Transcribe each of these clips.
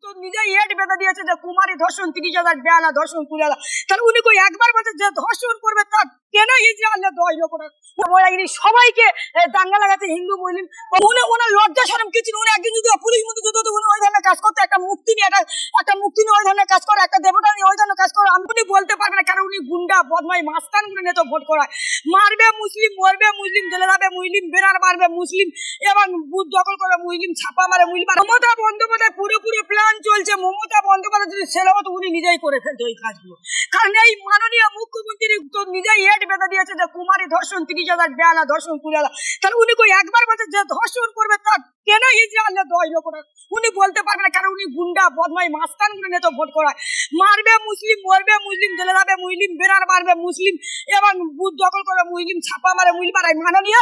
তো নিজেই হেড বেঁধে দিয়েছে যে কুমারী ধর্ষণ 30,000, বেহালা ধর্ষণ 20,000। তাহলে উনি কই একবার বলছে যে ধর্ষণ করবে তার কেন হিজড়া আনলে 10 লক্ষ টাকা সবাইকে দাঙ্গা লাগাতে হিন্দু মুসলিম। উনি ওনার লজ্জা শরম কিছু উনি একদিন যদি পুলিশ মন্ত্রী যদি উনি ওই ধরনের কাজ করতে, একটা মুক্তি নিয়ে একটা মুক্তি নিয়ে ওই ধরনের কাজ করে, একটা দেবতা নিয়ে ওই ধরনের কাজ করে, উনি বলতে পারবে না। কারণ উনি গুন্ডা বদমাই মাস্তান গুলো নিয়ে তো ভোট করায়। মারবে মুসলিম, মরবে মুসলিম, জেলে যাবে মুসলিম, বেনার মারবে মুসলিম এবং বুথ দখল করে মুসলিম, ছাপা মারে মুসলিম। মমতা বন্দ্যোপাধ্যায় পুরোপুরি প্ল্যান চলছে। মমতা বন্দ্যোপাধ্যায় যদি ছেলে হতো উনি নিজেই করে ফেলতো এই কাজগুলো। কারণ এই মাননীয় মুখ্যমন্ত্রী তো নিজেই হেড বেঁধে দিয়েছে যে কুমারী ধর্ষণ 30,000, বেহালা ধর্ষণ 20,000। তাহলে উনি কই একবার বলছে যে ধর্ষণ করবে তার কেন হিজড়া আনলে 10 লক্ষ টাকা উনি বলতে পারবে না। কারণ উনি গুন্ডা বদমাই মাস্তান গুলো নিয়ে তো ভোট করায়। মারবে মুসলিম, মরবে মুসলিম, জেলে যাবে মুসলিম, বেনার মারবে মুসলিম এবং বুথ দখল করে মুসলিম, ছাপা মারে মুসলিম। আর এই মাননীয়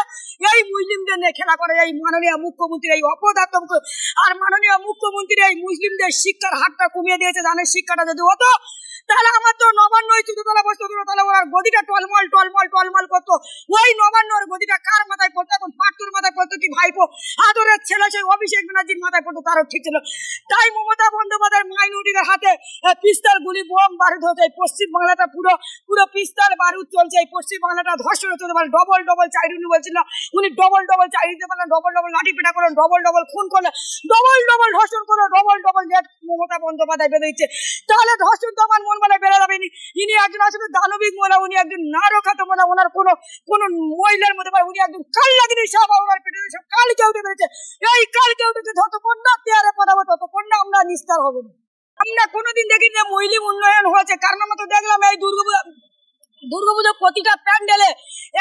এই মুসলিমদের নিয়ে খেলা করে এই মাননীয় মুখ্যমন্ত্রী এই অপদার্থ। আর মাননীয় মুখ্যমন্ত্রী এই মুসলিমদের শিক্ষার হারটা কমিয়ে দিয়েছে। জানেন শিক্ষাটা যদি হতো তাহলে আমার তো নবান্নই চুতলা বসতো, তাহলে ওনার গদিটা টলমল টলমল টলমল করতো। ওই নবান্নর গদিটা কার মাথায় পড়তো? এখন পাট্টুর মাথায় পড়তো কি ভাইপো আদরের ছেলে সেই অভিষেক ব্যানার্জির মাথায় পড়তো, তারও ঠিক ছিল। তাই মমতা বন্দ্যোপাধ্যায়ের মাইনরিটিদের হাতে পিস্তল, গুলি, বোম, বারুদ হচ্ছে। পশ্চিম বাংলাটা পুরো পুরো পিস্তল বারুদ চলছে। এই পশ্চিম বাংলাটা ধর্ষণ চলতে পারে। ডবল ডবল চাকরি উনি বলছিল, উনি ডবল ডবল চাকরি দিতে পারেন, ডবল ডবল লাঠি পেটা করেন, ডবল ডবল খুন করলে, ডবল ডবল ধর্ষণ করে, double double net Mamata Bandyopadhyay বেঁধে দিচ্ছে। তাহলে ধর্ষণ তো আমার মন মানে বেড়ে যাবে। ইনি একজন আসলে দানবিক মহিলা, উনি একজন নারখাত মহিলা। ওনার কোন মহিলার মধ্যে উনি একজন কাল লাগিনি সব ওনার পেটে সব কাল কেউটে বেড়েছে। এই কাল কেউটেকে যতক্ষণ না তেয়ারে পাঠাবো ততক্ষণ না আমরা নিস্তার হবো না। আমরা কোনোদিন দেখিনি মহিলা উন্নয়ন হয়েছে। কারণ আমরা তো দেখলাম এই দুর্গাপুজো প্রতিটা প্যান্ডেলে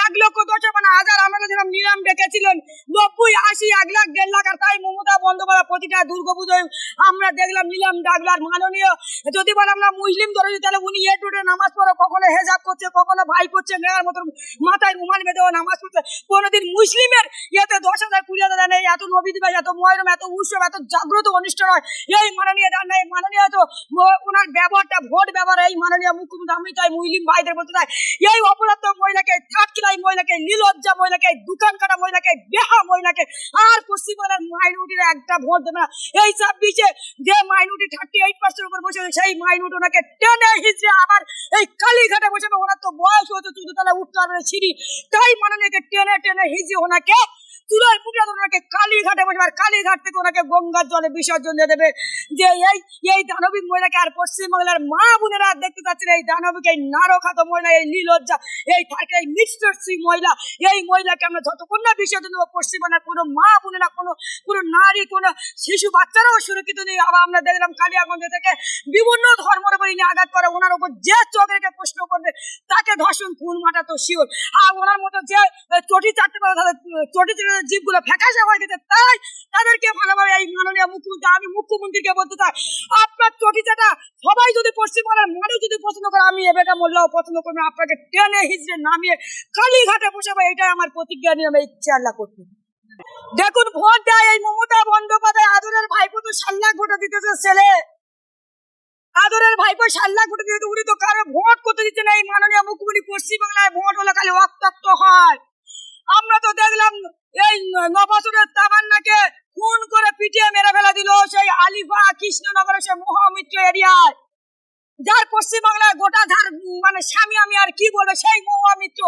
1,10,000 মানে হাজার আমাকে যেরকম নিলাম ডেকেছিলেন 90, 80, 1 লাখ, 1.5 লাখ। আর তাই মমতা বন্দ্যোপাধ্যায় প্রতিটা দুর্গাপুজোয় আমরা দেখলাম নিলাম ডাকলার মাননীয়। যদি বলে আমরা মুসলিম ধরেছি তাহলে উনি এ টুটে নামাজ পড়ে, কখনো হেজাব করছে, কখনো ভাই করছে, মেয়ের মতো মাথায় রুমাল বেঁধে নামাজ পড়ছে। কোনোদিন মুসলিমের ইয়েতে 10,000, 20,000 নেই। এত নবী দিবস, এত মহরম, এত উৎসব, এত জাগ্রত অনুষ্ঠান হয় এই মাননীয় দান নেই। মাননীয় তো ওনার ব্যবহারটা ভোট ব্যবহার এই মাননীয় মুখ্যমন্ত্রী। আমি তাই মুসলিম ভাইদের বলতে চাই এই অপরাধ মহিলাকে, থাকলাই মহিলাকে, নীলজ্জা মহিলাকে, দোকান কাটা মহিলাকে, বেহা মহিলাকে আর পশ্চিমবঙ্গের মাইনরিটির একটা ভোট দেবে না। এই 26-এ যে মাইনরিটি 38% উপর বসে সেই মাইনরিটি ওনাকে টেনে হিজড়ে আবার এই কালীঘাটে বসে। ওনার তো বয়স হয়তো চুদতলা উঠতে হবে ছিঁড়ি। তাই মাননীয়কে টেনে টেনে হিজড়ে ওনাকে চুলার পুটিয়া ওনাকে কালীঘাটে বসে আর কালীঘাট থেকে ওনাকে গঙ্গার জলে বিসর্জন দিয়ে দেবে। যে এই দানবিক মহিলাকে আর পশ্চিমবাংলার মা বোনেরা দেখতে পাচ্ছেন এই দানবিক, এই নারখাত মহিলা, এই নীলজ্জা, এই থাকে এই মিস্টারসি মহিলা, এই মহিলাকে আমরা যতক্ষণ না বিসর্জন দেবো পশ্চিমবাংলার কোনো মা বোনেরা, কোনো নারী, কোনো শিশু বাচ্চারাও সুরক্ষিত নেই। আবার আমরা দেখলাম কালিয়াগঞ্জ থেকে বিভিন্ন ধর্মের উপর নিয়ে আঘাত করে। ওনার উপর যে চোখ রেখে প্রশ্ন করবে তাকে ধর্ষণ খুন মাটা তো শিওর। আর ওনার মতো যে চটি চাটতে পারে তাদের চটি জীবগুলো ফ্যাকাশে হয়ে গেছে, তাই তাদেরকে ভালোভাবে এই মাননীয় মুখ্যমন্ত্রী, আমি মুখ্যমন্ত্রীকে বলতে চাই আপনার চটিচাটা সবাই যদি পশ্চিমবঙ্গের মানুষ যদি পছন্দ করে, আমি এবেটা মোল্লাও পছন্দ করবে, আপনাকে টেনে হিজড়ে নামিয়ে কালীঘাটে বসাবো। এটাই আমার প্রতিজ্ঞা নিলাম এই চেয়ারলা করতে। দেখুন ভোট দেয় এই মমতা বন্দ্যোপাধ্যায় আদরের ভাইপো তো 7 লাখ ভোটে দিতেছে ছেলে। আদরের ভাইপো 7 লাখ ভোটে দিতে, উনি তো কারো ভোট করতে দিচ্ছে না। এই মাননীয় মুখ্যমন্ত্রী পশ্চিমবাংলায় ভোট হলে খালি রক্তাক্ত হয়। আমরা তো দেখলাম এই 9 বছরের তামান্নাকে খুন করে পিটিয়ে মেরে ফেলা দিল সেই আলিফা কৃষ্ণনগরের সে মহামিত্র এরিয়ায়, যার পশ্চিমবাংলায় গোটা ধার মানে স্বামী, আমি আর কি বলবো, সেই মহামিত্র।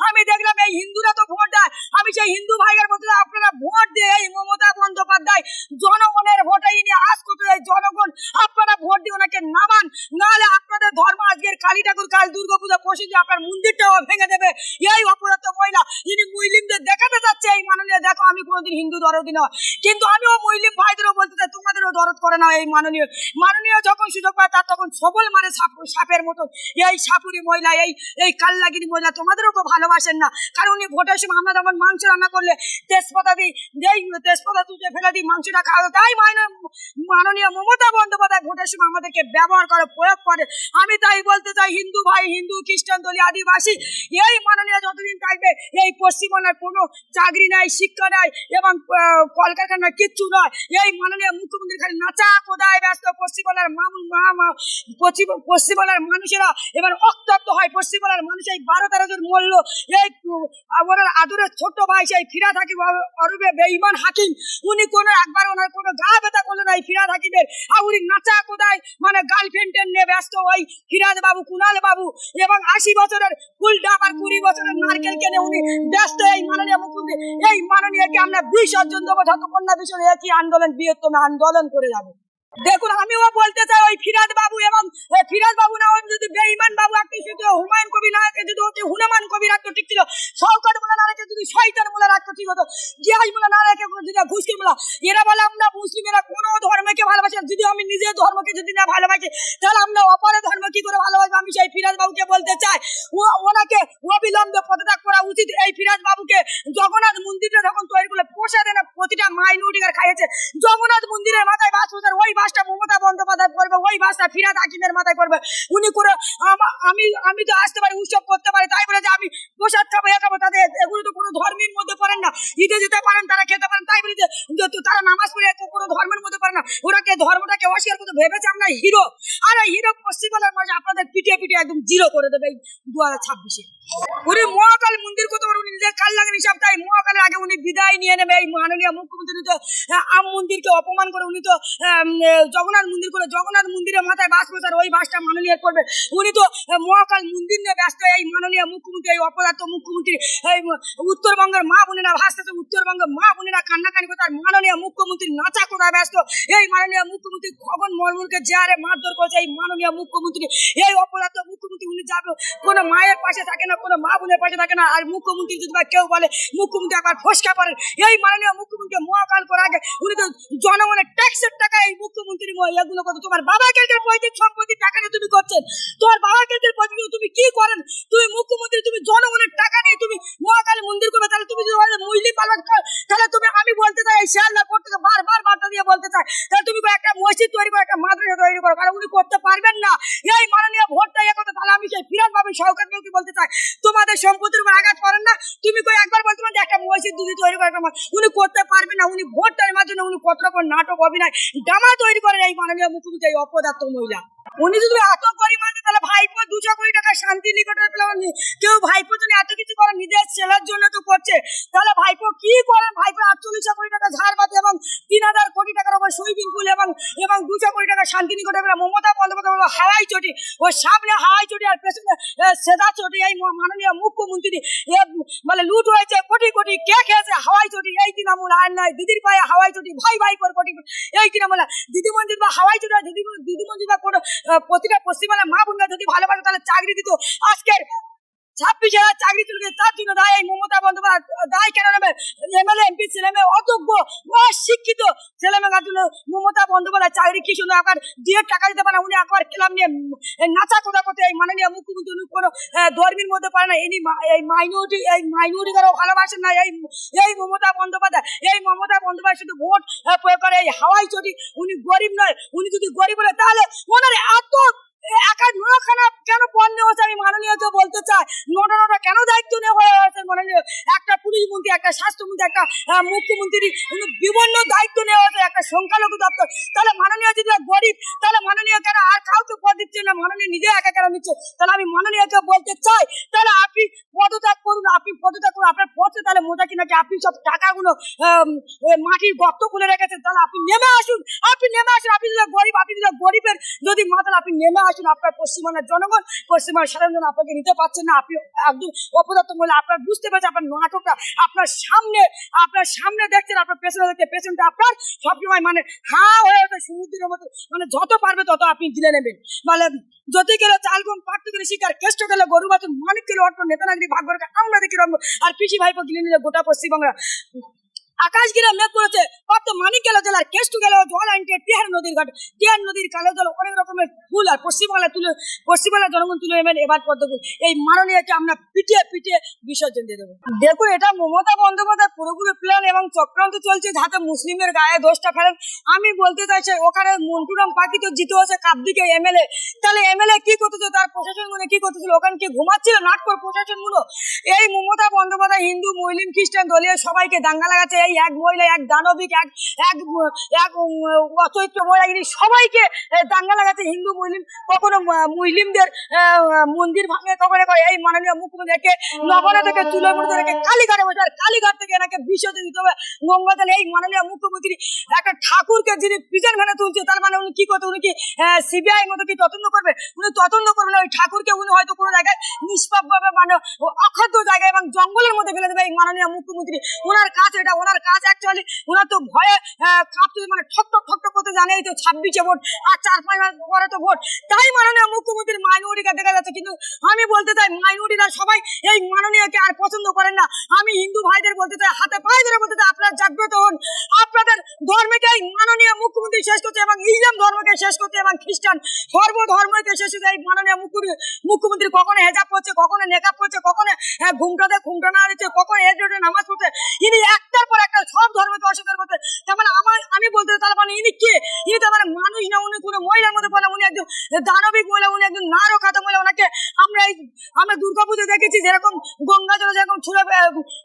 আমি দেখলাম এই হিন্দুরা তো ভোট দেয়। আমি সেই হিন্দু ভাইয়ের মধ্যে আপনারা ভোট দিয়ে এই মমতা বন্দ্যোপাধ্যায় জনগণের ভোটে ইনি আজ করতে যায়। জনগণ আপনারা ভোট দিয়ে ওনাকে নামান, নাহলে আপনাদের ধর্ম আজকের কালী ঠাকুর কাল দুর্গাপূজা পশু দিয়ে আপনার মন্দিরটাও ভেঙে দেবে এই অপরাধ মহিলা। ইনি মুসলিমদের দেখাতে চাচ্ছে এই মাননীয় দেখো আমি কোনোদিন হিন্দু দরদি নয়, কিন্তু আমিও মুসলিম ভাইদেরও বলতে চাই তোমাদেরও দরদ করে না। এই মাননীয় যখন সুযোগ পায় তার তখন সবল মারে সাপের মতো। এই সাপুরি মহিলা, এই কাল্লাগিরি মহিলা তোমাদেরও তো ভালোবাসেন না। কারণ উনি ভোটের সময় আমরা যখন মাংস রান্না করলে তেজপাতা দিই, যেই তেজপাতা তুলে ফেলে দিই মাংসটা খাওয়া, তাই মাননীয় মমতা বন্দ্যোপাধ্যায় ভোটের সময় আমাদেরকে ব্যবহার করে, প্রয়োগ করে। আমি তাই বলতে চাই হিন্দু ভাই, হিন্দু খ্রিস্টান দলীয় আদিবাসী, এই মাননীয় যতদিন থাকবে এই পশ্চিমবাংলার কোনো চাকরি নাই, শিক্ষা নাই এবং কলকারখানা কিচ্ছু নয়। এই মাননীয় মুখ্যমন্ত্রী খালি নাচা কোদায় ব্যস্ত। পশ্চিমবাংলার পশ্চিমবাংলার মানুষেরা এবার রক্তাক্ত হয়। পশ্চিমবাংলার মানুষ এই 12-13 জন মরল। এই ওনার আদরের ছোট্ট ভাই সেই ফিরা থাকি অরূপে বেঈমান হাকিম, উনি কোনো একবার ওনার কোনো গা ব্যথা করলো না এই ফিরহাদ হাকিমের উনি নাচা কোদায় মানে গার্লফ্রেন্ডের নিয়ে ব্যস্ত ওই ফিরহাদ বাবু, কুণাল বাবু এবং 80 বছরের ফুল ডাব আর 20 বছরের নারকেলকে নিয়ে উনি ব্যস্ত। এই মাননীয় মুখ্যমন্ত্রী, এই মাননীয়কে আমরা বিসর্জন দেবো যতক্ষণ না বিষয়ে একই আন্দোলন, বৃহত্তম আন্দোলন করে যাবো। দেখুন, আমিও বলতে চাই ওই ফিরহাদ বাবু এবং ফিরহাদ বাবু না যদি বেঈমান বাবু রাখতে, শুধু হুমায়ুন কবির না রাখতে, যদি ওকে হুনমান কবির রাখতো ঠিক ছিল, শওকত মোল্লা না রেখে যদি শয়তান মোল্লা রাখতো ঠিক হতো, জিয়াজ মোল্লা না রেখে যদি ঘুষকি মোল্লা। এরা বলে আমরা মুসলিমেরা কোনো ধর্মকে ভালোবাসি না। যদি আমি নিজের ধর্মকে যদি না ভালোবাসি তাহলে আমরা অপরের ধর্ম কি করে ভালোবাসবো? আমি সেই ফিরহাদ বাবুকে বলতে চাই ওনাকে অবিলম্বে পদত্যাগ করা উচিত। এই ফিরহাদ বাবুকে জগন্নাথ মন্দিরটা যখন তৈরি করলে প্রসাদে না প্রতিটা মাইনরিটির খাইয়েছে। জগন্নাথ মন্দিরের মাথায় বাস বসার ওই বাসটা মমতা বন্দ্যোপাধ্যায় করবে, ওই বাসটা ফিরহাদ হাকিমের মাথায় করবে। উনি করে আমি তো আসতে পারি, উৎসব করতে পারি, তাই বলে যে আমি প্রসাদ খাবো খাবো, তাদের এগুলো তো কোনো ধর্মের মধ্যে পড়েন না। ঈদে যেতে পারেন, তারা খেতে পারেন, তাই বলে যে তারা নামাজ পড়ে কোনো ধর্মের মধ্যে পড়ে না। ওরাকে ধর্মটাকে অস্বীকার করতে ভেবেছে আমরা হিরো, আর এই হিরো পশ্চিমবাংলার মাঝে আপনাদের পিটিয়ে পিটিয়ে একদম জিরো করে দেবে এই 2026-এ। উনি মহাকাল মন্দির করতে পারে, উনি নিজের কাল লাগেন হিসাব, তাই মহাকালের আগে উনি বিদায় নিয়ে নেবে। এই মাননীয় মুখ্যমন্ত্রী তো আম মন্দিরকে অপমান করে, উনি তো জগন্নাথ মন্দির করে জগন্নাথ মন্দিরের মাথায় বাস বসার ওই বাসটা মাননীয় করবে। উনি তো মহাকাল মন্দির নিয়ে ব্যস্ত। এই মাননীয় মুখ্যমন্ত্রী, এই অপদার্থ মুখ্যমন্ত্রী, এই উত্তরবঙ্গের মা বোনেরা ভাসতেছে, উত্তরবঙ্গের মা বোনেরা কান্নাকানি করতে, মাননীয় মুখ্যমন্ত্রী নাচা কোথায় ব্যস্ত। এই মাননীয় মুখ্যমন্ত্রী খগন মুর্মুকে জেয়ারে মারধর করেছে এই মাননীয় মুখ্যমন্ত্রী, এই অপদার্থ মুখ্যমন্ত্রী। উনি যাবে কোনো মায়ের পাশে থাকে না, কোনো মা বোনের পাশে থাকে না। আর মুখ্যমন্ত্রী যদি বা কেউ বলে মুখ্যমন্ত্রী একবার ফসকা করেন, এই মাননীয় মুখ্যমন্ত্রী মহাকাল করার আগে উনি তো জনগণের ট্যাক্সের টাকা এই মুখ্যমন্ত্রী এগুলো করতো। তোমার বাবা কেলকের পৈতৃক সম্পত্তির টাকা নিয়ে তুমি করছেন, তোমার বাবা কেলকের পৈতৃক তুমি কি করেন? তুমি মুখ্যমন্ত্রী, তুমি জনগণের টাকা নিয়ে তুমি মহাকাল মন্দির করবে, তাহলে তুমি যদি মহিলা পালন কর, তাহলে তুমি, আমি বলতে চাই এই শিয়ালদা কোর্ট থেকে বারবার বার্তা দিয়ে বলতে চাই, তাহলে তুমি একটা মসজিদ তৈরি করো, একটা মাদ্রাসা তৈরি করো, কারণ উনি করতে পারবেন না। এই মাননীয় ভোটটা ইয়ে করতে, তাহলে আমি সেই ফিরহাদ বাবু, শওকত বাবুকে বলতে চাই, তোমাদের সম্পত্তির উপর আঘাত করেন না। তুমি কই একবার বলতে পারেন যে একটা মসজিদ যদি তৈরি করে, উনি করতে পারবেন না। উনি ভোট টাইমের জন্য উনি কত রকম নাটক অভিনয় ড্রামা তৈরি করেন এই মাননীয় মুখ্যমন্ত্রী, এই অপদার্থ মহিলা। উনি যদি এত গরিব হয় তাহলে ভাইপো 200 কোটি টাকা শান্তি নিকেতনে পেলাম। কেউ ভাইপো জন্য এত কিছু করে, নিজের ছেলের জন্য তো করছে, তাহলে ভাইপো কি করেন? ভাইপো 48 কোটি টাকা ঝাড় বাতি এবং 3000 কোটি টাকার উপর সুইমিং পুল এবং 200 কোটি টাকা শান্তি নিকেতনে পেলাম। মমতা বন্দ্যোপাধ্যায় হাওয়াই চটি, ওই সামনে হাওয়াই চটি আর পেছনে সেদা চটি। এই মাননীয় মুখ্যমন্ত্রী মানে লুট হয়েছে কোটি কোটি, কে খেয়েছে হাওয়াই চটি? এই তৃণমূল। আর নয় দিদির পায়ে হাওয়াই চটি, ভাই ভাই করে কোটি, এই তৃণমূল। দিদিমন্দির বা হাওয়াই চটি, দিদিমন্দির বা কোনো প্রতিটা পশ্চিমবাংলার মা বোনরা যদি ভালোবাসে তাহলে চাকরি দিত। আজকের 26,000 চাকরি তুলে গেছে, তার জন্য দায় এই মমতা বন্দ্যোপাধ্যায়। দায় কেন নেবে? এমএলএ এমপি ছেলে মেয়ে, অযোগ্য অশিক্ষিত ছেলে মেয়ের জন্য মমতা বন্দ্যোপাধ্যায় চাকরি কি সুন্দর একবার দিয়ে টাকা দিতে পারে। উনি একবার ক্লাব নিয়ে নাচা কোথা করতে, এই মাননীয় মুখ্যমন্ত্রী উনি কোনো ধর্মের মধ্যে পারে না। ইনি এই মাইনরিটিদেরও ভালোবাসেন না। এই মমতা বন্দ্যোপাধ্যায়, এই মমতা বন্দ্যোপাধ্যায় শুধু ভোট প্রয়োগ করে এই হাওয়াই চটি। উনি গরিব নয়, উনি যদি গরিব হলে তাহলে ওনার এত একা নখানা কেন পণ্য হচ্ছে? আমি মাননীয়কে বলতে চাই, নটা কেন দায়িত্ব নেওয়া হয়েছে? মাননীয় একটা পুলিশ মন্ত্রী, একটা স্বাস্থ্যমন্ত্রী, একটা মুখ্যমন্ত্রী, বিভিন্ন দায়িত্ব নেওয়া হয়েছে, একটা সংখ্যালঘু দপ্তর। তাহলে মাননীয় যদি গরিব, তাহলে মাননীয় কেন আর কাউকে পদ দিচ্ছে না? মাননীয় নিজে একা কেন নিচ্ছে? তাহলে আমি মাননীয়কে বলতে চাই, তাহলে আপনি পদত্যাগ করুন, আপনি পদত্যাগ করুন। আপনার পথে তাহলে মোটা কি নাকি আপনি সব টাকাগুলো মাটির গর্ত খুলে রেখেছেন? তাহলে আপনি নেমে আসুন, আপনি নেমে আসুন। আপনি যদি গরিব, আপনি যদি গরিবের যদি মাথাল, আপনি নেমে আসুন। আপনার পশ্চিমবঙ্গের জনগণ, পশ্চিমবঙ্গের সাধারণ জন আপনাকে নিতে পারছেন না। আপনি একদম অপদার্থ বলে আপনার বুঝতে পেরেছে আপনার নাটকটা আপনার সামনে দেখছেন, আপনার পেছনে দেখছে, পেছনটা আপনার সবসময় মানে হয়ে ওঠে সমুদ্রের মতো, মানে যত পারবে তত আপনি গিলে নেবেন। মানে যদি গেলে চালগম, পাঠ্য গেলে শিকার, কেষ্ট গেলে গরু বাছুর, মানিক গেলে অর্থ, নেতা নাগরিক ভাগ্য রেখে আমরা দেখি রঙ, আর পিসি ভাইপো গিলে নিলে গোটা পশ্চিমবঙ্গ। আকাশ ঘিরে মেঘ করেছে, কত মানিক গেল জল, আর কেষ্টু গেল জল আনতে টিয়ার নদীর ঘাট, টিয়ার নদীর কালো জল, অনেক রকমের ফুল। আর পশ্চিমবাংলার জনগণ তুলে নেবেন এবার পদ্ধতি। এই মাননীয়কে আমরা পিটিয়ে পিটিয়ে বিসর্জন দিয়ে দেবো। দেখুন, এটা মমতা বন্দ্যোপাধ্যায় পুরোপুরি প্ল্যান এবং চক্রান্ত চলছে যাতে মুসলিমের গায়ে দোষটা ফেলেন। আমি বলতে চাইছি, ওখানে মন্টুরাম পাখি তো জিতে হচ্ছে কাপদিকে এমএলএ, তাহলে এমএলএ কি করতেছে? তার প্রশাসন গুলো কি করতেছিল? ওখানে কি ঘুমাচ্ছিল নাটকর প্রশাসন গুলো? এই মমতা বন্দ্যোপাধ্যায় হিন্দু মুসলিম খ্রিস্টান দলীয় সবাইকে দাঙ্গা লাগাচ্ছে। এই এক মহিলা, এক দানবিক, এক অচৈত্র মহিলাগিরি সবাইকে দাঙ্গা লাগাচ্ছে হিন্দু মুসলিম, কখনো মুসলিমদের মন্দির ভাঙে, কখনো করে এই মাননীয় মুখ্যমন্ত্রীকে নবান্ন থেকে তুলে মুড়ে রেখে কালীঘাটে বসে, আর কালীঘাট থেকে এনাকে বিসর্জন দিতে হবে গঙ্গা জলে। এই মাননীয় মুখ্যমন্ত্রী একটা ঠাকুরকে যিনি পিছন ভেনে তুলছে, তার মানে উনি কি করতে, উনি কি সিবিআই মতো কি তদন্ত করবে? উনি তদন্ত করবেন ওই ঠাকুরকে, উনি হয়তো কোনো জায়গায় নিষ্পাপভাবে মানে অখাদ্য জায়গায় এবং জঙ্গলের মধ্যে ফেলে দেবে এই মাননীয় মুখ্যমন্ত্রী। ওনার কাজ এটা, ওনার কাজ অ্যাকচুয়ালি ওনার তো ভয়ে কাঁপতে, মানে ঠকঠক ঠকঠক করতে জানেই তো 26-এ ভোট আর 4-5 মাস পরে তো ভোট, তাই মাননীয় মুখ্যমন্ত্রীর মাইনরিটিকে দেখা যাচ্ছে। কিন্তু আমি বলতে চাই মাইনরিটিরা সবাই এই মাননীয়কে আর পছন্দ করেন না। আমি হিন্দু ভাইদের বলতে চাই, হাতে পায়ে ধরে বলতে চাই, আপনারা জাগ্রত হন। আপনাদের ধর্মকে এই মাননীয় মুখ্যমন্ত্রী শেষ করছে এবং ইসলাম ধর্মকে শেষ করছে এবং খ্রিস্টান সর্বধর্মকে শেষ করছে এই মাননীয় মুখ্যমন্ত্রী। কখনো হেজাব করছে, কখনো নেকাব করছে, কখনো ঘুমটাতে ঘুমটা না দিচ্ছে, কখনো হেজে নামাজ পড়ছে। ইনি একটার পর একটা সব ধর্মকে অস্বীকার করছে। তার মানে আমি বলতে চাই, তার মানে ইনি কে? ইনি তার মানে মানুষ না, উনি কোনো মহিলার মধ্যে পড়ে, উনি একজন দানবিক মহিলা, উনি একজন নারক খাতা মহিলা। ওনাকে আমরা দুর্গাপুজো দেখেছি যেরকম গঙ্গা জলে যেরকম ছুড়ে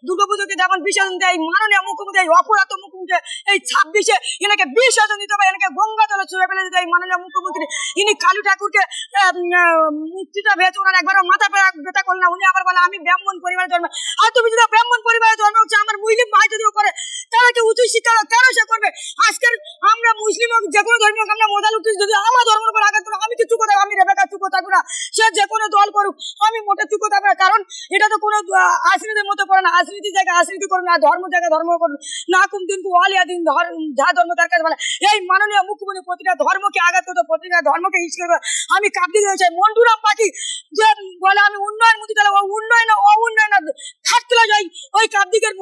দুর্গাপুজোকে যেমন বিসর্জন দেয় মাননীয় মুখ্যমন্ত্রী, এই অপরাধ মুখ্যমন্ত্রী এই 26-এ এনাকে বিসর্জন দিতে হবে, এনাকে গঙ্গা জলে ছুড়ে ফেলে দিতে এই মাননীয় মুখ্যমন্ত্রী। ইনি কালু ঠাকুরকে মুক্তিটা ভেবেছে, ওনার একবারও মাথা ব্যথা করল না। উনি আবার বলে আমি ব্রাহ্মণ পরিবারে জন্ম। আর তুমি যদি ব্রাহ্মণ পরিবারে জন্ম হচ্ছে, আমার মুসলিম ভাই যদিও করে, তাদেরকে উচিত শিক্ষা কেন সে করবে? আজকের আমরা মুসলিম হোক, যে কোনো ধর্ম হোক, আমরা মোদাল উঠছি, যদি আমার ধর্মের উপর আঘাত করে আমি কিছু কথা, আমি রেবেকা চুপ থাকবো না। সে যে কোনো দল করুক, আমি মোটে চুপ থাকবো না। কারণ এটা তো কোনো রাজনীতির মতো পড়ে না। রাজনীতির জায়গায় রাজনীতি করুন, আর ধর্ম জায়গায় ধর্ম করুন। না কুম দিন ওয়ালিয়া দিন যা ধর্ম তার কাছে বলে। এই মাননীয় মুখ্যমন্ত্রী প্রতিটা ধর্মকে আঘাত করতো, প্রতিটা ধর্মকে হিসেবে করে। আমি কাঁপতে দিয়েছি মন্টুরাম পাখি যে বলে আমি উন্নয়ন মন্ত্রী, তাহলে উন্নয়ন না অউন্নয়ন না থাকতে যাই ওই কাপদিকের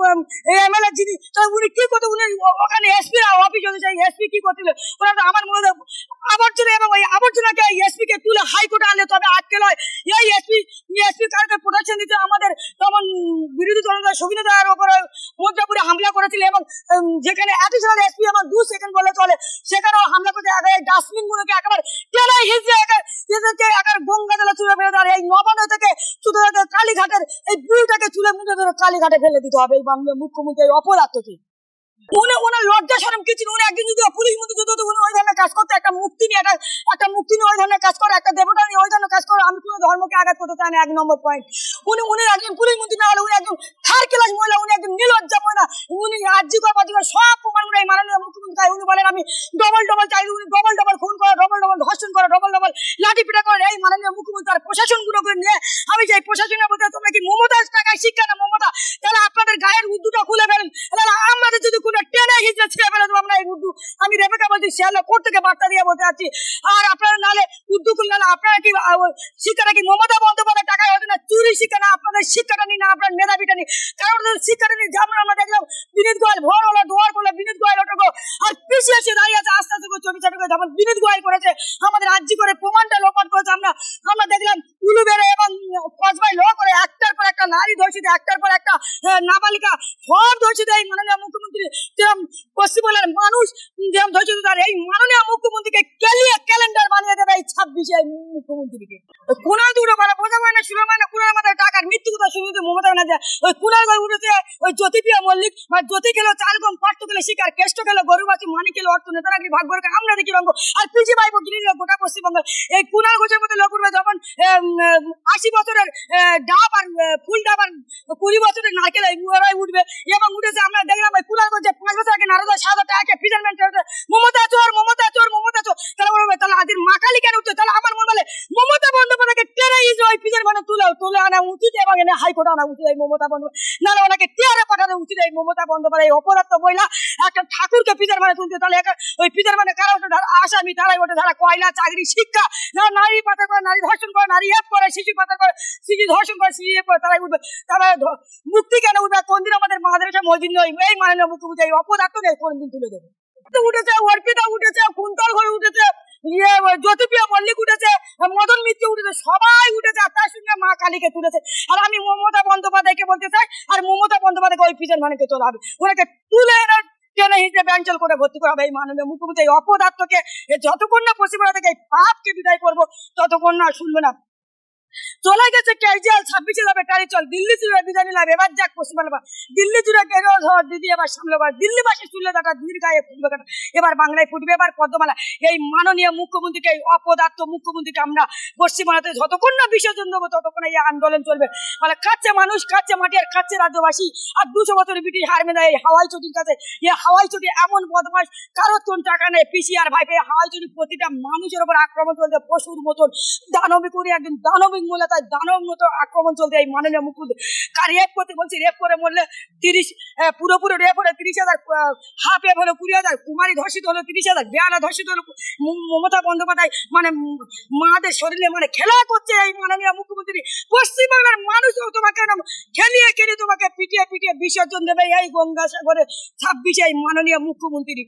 এমএলএ যিনি, উনি কি করতে, উনি ওখানে এসপি অফিস হতে চাই, এসপি কি করছিল ওরা তো আমার মনে হয় আবর্জনা, এবং ওই আবর্জনাকে এসপি কে তুলে হাইকোর্টে আনলে তবে আটকে নয়। এই এসপি কারকে প্রোটেকশন দিতে আমাদের তখন বিরোধী দলনেতা সুবিধা দেওয়ার ওপরে মুদ্রাপুরে হামলা করেছিল, এবং যেখানে অ্যাডিশনাল এসপি আমার 2 সেকেন্ড বলে চলে, সেখানেও হামলা করতে আগে ডাস্টবিন গুলোকে একেবারে টেনে হিজড়ে এদেরকে একেবারে গঙ্গা জলে চুলে ফেলে দেওয়ার, এই নবান্ন থেকে শুধু কালীঘাটের এই বুড়িটাকে চুলে মুঠে ধরে কালীঘাটে ফেলে দিতে হবে এই বাংলা মুখ্যমন্ত্রী। এই অপরাধকে উনি ওনার লজ্জা শরম কিছু, উনি একদিন যদি পুলিশ মন্ত্রী যদি উনি ওই ধরনের কাজ করতে, একটা মুক্তি নিয়ে একটা মুক্তি নিয়ে ওই ধরনের কাজ করে, একটা দেবতা নিয়ে ওই ধরনের কাজ করে, আমি কোনো ধর্মকে আঘাত করতে চাই না। 1 নম্বর পয়েন্ট, উনি একজন পুলিশ মন্ত্রী না হলে উনি একজন থার্ড ক্লাস মহিলা, উনি একজন নির্লজ্জা মহিলা। উনি আর্যিকর পার্টিকর সব প্রমাণগুলো এই মাননীয় মুখ্যমন্ত্রী চাই। উনি বলেন আমি ডবল চাই, উনি ডবল খুন করে, ডবল ধর্ষণ করে, ডবল লাঠি পিটা করে। এই মাননীয় মুখ্যমন্ত্রী আর প্রশাসনগুলোকে নিয়ে আমি চাই প্রশাসনের মধ্যে তোমরা কি মমতার টাকায় শিক্ষা না মমতা, তাহলে আপনাদের গায়ের উর্দুটা খুলে ফেলেন। তাহলে আমাদের যদি কোনো টেনে হিজড়ে ছিঁড়ে ফেলে দেবো আমরা এই উর্দু। আমি রেবেকা বলছি, শিয়ালদা কোর্ট থেকে বার্তা দিয়ে বলতে চাচ্ছি। আর আপনারা নাহলে উর্দু খুললে আপনারা কি শিক্ষাটা কি মমতা বন্দ্যোপাধ্যায় টাকায় হবে না? চুরি শিক্ষা না, আপনাদের শিক্ষাটা নিন না, আপনার মেধাবীটা নিন। কারণ শিক্ষাটা নিন, যেমন আমরা দেখলাম বিনীত গোয়েল ভোর হলো দোয়ার করলো, বিনীত গোয়েল ওঠো আর পিছিয়ে এসে দাঁড়িয়ে আছে আস্তে আস্তে করে চবি করে, যেমন বিনীত গোয়েল করেছে আমাদের রাজ্যি করে প্রমাণটা লোপাট করেছে। আমরা দেখলাম উলুবেড়ে এবং কসবাই ল করে একটার পর একটা নারী ধর্ষিত, একটার পর একটা নাবালিকা সব ধর্ষিত। এই মাননীয় মুখ্যমন্ত্রী যেরকম পশ্চিমবঙ্গের মানুষ যেরকম ধর্ষিত, তার এই মাননীয় মুখ্যমন্ত্রীকে কেলিয়ে ক্যালেন্ডার বানিয়ে দেবে এই 26-এ মুখ্যমন্ত্রীকে। কুণাল দুটো মানে বোঝা মানে না, শুরু মানে কুণাল মাথায় টাকার মৃত্যু কথা শুরু মমতা না যায়। ওই কুণাল গড় উঠেছে ওই জ্যোতিপ্রিয়া মল্লিক, জ্যোতি খেলো চাল গম, পাট্ট খেলো শিকার, কেষ্ট খেলো গরু বাছু, মানি খেলো অর্থ, নেতারা কি ভাগ করে আমরা দেখি রঙ্গ, আর পিজি ভাইবো গিরি গোটা পশ্চিমবঙ্গ। এই কুণাল ঘোষের মধ্যে লোক উঠবে যখন 80 বছরের ডাব আর ফুল ডাব আর 20 বছরের নারকেল ওরাই উঠবে। এবং উঠেছে আমরা দেখলাম ওই কুণাল ঘোষ 5 বছর আগে নারদ 7,000 টাকা ফিজারমেন্ট মমতা চোর। তাহলে বলবে তাহলে আজের মাকালি কেন উঠছে? তাহলে আমার মনে বলে মমতা বন্দ্যোপাধ্যায়কে টেনে ওই ফিজার মানে তুলে আনা উচিত এবং এনে হাইকোর্টে আনা উচিত এই মমতা বন্দ্যোপাধ্যায়, নাহলে ওনাকে টেয়ারে পাঠানো উচিত এই মমতা বন্দ্যোপাধ্যায়। এই অপরাধ মহিলা একটা ঠাকুরকে ফিজার মানে তুলতে, তাহলে ওই ফিজার মানে কারা ওঠে আসামি, তারাই ওঠে যারা কয়লা চাকরি শিক্ষা, যারা নারী পাচার করে, নারী ধর্ষণ করে, নারী হেপ করে, শিশু পাচার করে, শিশু ধর্ষণ করে, শিশু হেপ করে, তারাই উঠবে। তারা মুক্তি কেন উঠবে? কোন দিন আমাদের মাদ্রাসা মসজিদ নয় এই মাননীয় মুখ্যমন্ত্রী এই অপরাধকে কোন দিন তুলে দেবে? উঠেছে অর্পিতা, উঠেছে কুন্তল ঘরে, উঠেছে জ্যোতিপ্রিয়া মল্লিক, উঠেছে মদন মিত্র, উঠেছে, সবাই উঠেছে, আর তার সঙ্গে মা কালীকে তুলেছে। আর আমি মমতা বন্দ্যোপাধ্যায়কে বলতে চাই, আর মমতা বন্দ্যোপাধ্যায়কে ওই ফিজার মানেকে তোলা হবে, ওনাকে তুলে এনে টেনে হিসেবে ব্যাঞ্চল করে ভর্তি করা হবে এই মাননীয় মুখ্যমন্ত্রী। এই অপদার্থকে যতক্ষণ না পশ্চিমবঙ্গ থেকে এই পাপকে বিদায় করবো ততক্ষণ না শুনবে না। চলে গেছে কেজরিওয়াল, 26-এ যাবে টারি চল, দিল্লি জুড়ে বিধানী লাভ, এবার যাক পশ্চিমবাংলা, দিল্লি জুড়ে কেন ধর দিদি এবার সামলাবার, দিল্লিবাসী চুলে দাটা দিদির গায়ে ফুটবে কাটা, এবার বাংলায় ফুটবে, এবার পদ্মমালা। এই মাননীয় মুখ্যমন্ত্রীকে, এই অপদার্থ মুখ্যমন্ত্রীকে আমরা পশ্চিমবাংলাতে যতক্ষণ না বিসর্জন দেবো ততক্ষণ এই আন্দোলন চলবে। মানে খাচ্ছে মানুষ, খাচ্ছে মাটি, আর খাচ্ছে রাজ্যবাসী। আর 200 বছরের ব্রিটিশ হারমে দেয় এই হাওয়াই চটির কাছে। এই হাওয়াই চটি এমন বদমাস, কারোর কোন টাকা নেই, পিসি আর ভাইপে হাওয়াই চটি প্রতিটা মানুষের উপর আক্রমণ চলছে পশুর মতন, দানবী করে একদিন দানবিক মূল্য, তাই দানব মতো আক্রমণ চলছে এই মাননীয় মুখ্যমন্ত্রী। কার রেপ করতে বলছি, রেপ করে মরলে 30, পুরোপুরি রেপ হলে 30,000, হাফ রেপ হলো 20,000, কুমারী ধর্ষিত হলো 30,000, বেয়ালা ধর্ষিত হলো। মমতা বন্দ্যোপাধ্যায় মানে মাদের শরীরে মানে খেলা করছে এই মাননীয় মুখ্যমন্ত্রী। পশ্চিমবাংলার মানুষও তোমাকে খেলিয়ে খেলিয়ে তোমাকে পিটিয়ে পিটিয়ে বিসর্জন দেবে এই গঙ্গাসাগরে 26-এ এই মাননীয় মুখ্যমন্ত্রী।